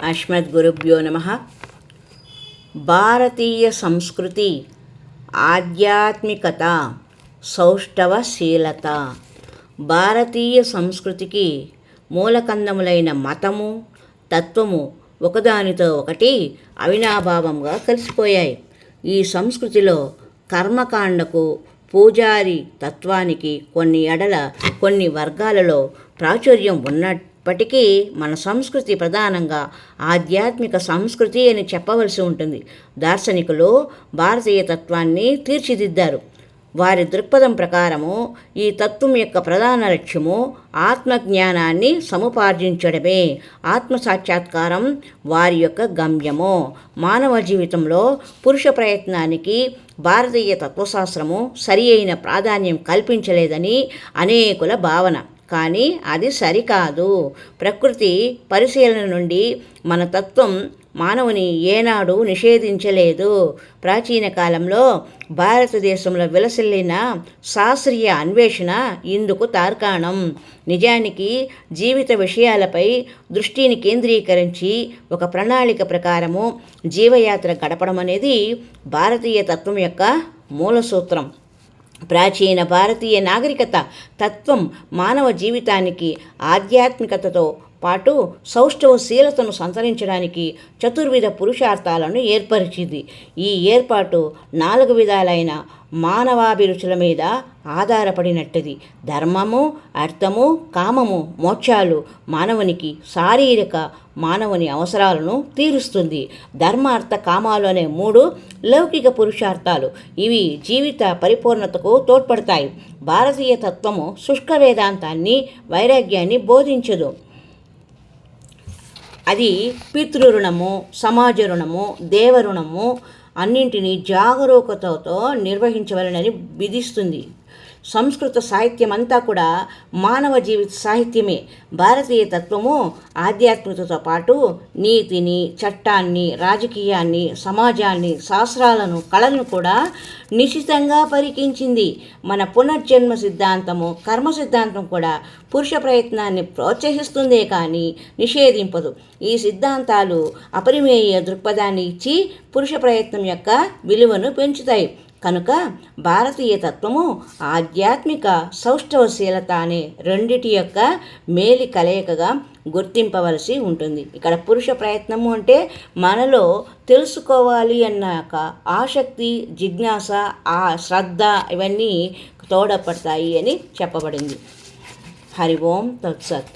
అస్మద్గురుభ్యో నమః. భారతీయ సంస్కృతి ఆధ్యాత్మికత, సౌష్ఠవశీలత. భారతీయ సంస్కృతికి మూలకందములైన మతము, తత్వము ఒకదానితో ఒకటి అవినాభావంగా కలిసిపోయాయి. ఈ సంస్కృతిలో కర్మకాండకు, పూజారి తత్వానికి కొన్ని వర్గాలలో ప్రాచుర్యం ఉన్నప్పటికీ మన సంస్కృతి ప్రధానంగా ఆధ్యాత్మిక సంస్కృతి అని చెప్పవలసి ఉంటుంది. దార్శనికులు భారతీయ తత్వాన్ని తీర్చిదిద్దారు. వారి దృక్పథం ప్రకారము ఈ తత్వం యొక్క ప్రధాన లక్ష్యము ఆత్మజ్ఞానాన్ని సముపార్జించడమే. ఆత్మసాక్షాత్కారం వారి యొక్క గమ్యము. మానవ జీవితంలో పురుష ప్రయత్నానికి భారతీయ తత్వశాస్త్రము సరి అయిన ప్రాధాన్యం కల్పించలేదని అనేకుల భావన. కానీ అది సరికాదు. ప్రకృతి పరిశీలన నుండి మన తత్వం మానవుని ఏనాడు నిషేధించలేదు. ప్రాచీన కాలంలో భారతదేశంలో విలసిల్లిన శాస్త్రీయ అన్వేషణ ఇందుకు తార్కాణం. నిజానికి జీవిత విషయాలపై దృష్టిని కేంద్రీకరించి ఒక ప్రణాళిక ప్రకారము జీవయాత్ర గడపడం అనేది భారతీయ తత్వం యొక్క మూల సూత్రం. ప్రాచీన భారతీయ నాగరికత తత్వం మానవ జీవితానికి ఆధ్యాత్మికతతో పాటు సౌష్ఠవశీలతను సంతరించడానికి చతుర్విధ పురుషార్థాలను ఏర్పరిచింది. ఈ ఏర్పాటు 4 విధాలైన మానవాభిరుచుల మీద ఆధారపడినట్టుది. ధర్మము, అర్థము, కామము, మోక్షాలు మానవునికి శారీరక మానవుని అవసరాలను తీరుస్తుంది. ధర్మ, అర్థ, కామాలు అనే 3 లౌకిక పురుషార్థాలు. ఇవి జీవిత పరిపూర్ణతకు తోడ్పడతాయి. భారతీయ తత్వము శుష్క వేదాంతాన్ని, వైరాగ్యాన్ని బోధించదు. అది పితృరుణము, సమాజ రుణము, దేవరుణము అన్నింటినీ జాగరూకతతో నిర్వహించవలనని విధిస్తుంది. సంస్కృత సాహిత్యం అంతా కూడా మానవ జీవిత సాహిత్యమే. భారతీయ తత్వము ఆధ్యాత్మికతతో పాటు నీతిని, చట్టాన్ని, రాజకీయాన్ని, సమాజాన్ని, శాస్త్రాలను, కళలను కూడా నిశితంగా పరికించింది. మన పునర్జన్మ సిద్ధాంతము, కర్మ సిద్ధాంతం కూడా పురుష ప్రయత్నాన్ని ప్రోత్సహిస్తుందే కానీ నిషేధింపదు. ఈ సిద్ధాంతాలు అపరిమేయ దృక్పథాన్ని ఇచ్చి పురుష ప్రయత్నం యొక్క విలువను పెంచుతాయి. కనుక భారతీయ తత్వము ఆధ్యాత్మిక, సౌష్ఠవశీలత అనే రెండిటి యొక్క మేలి కలయికగా గుర్తింపవలసి ఉంటుంది. ఇక్కడ పురుష ప్రయత్నము అంటే మనలో తెలుసుకోవాలి అన్నాక ఆసక్తి, జిజ్ఞాస, ఆ శ్రద్ధ ఇవన్నీ తోడపడతాయి అని చెప్పబడింది. హరి ఓం తత్సత్.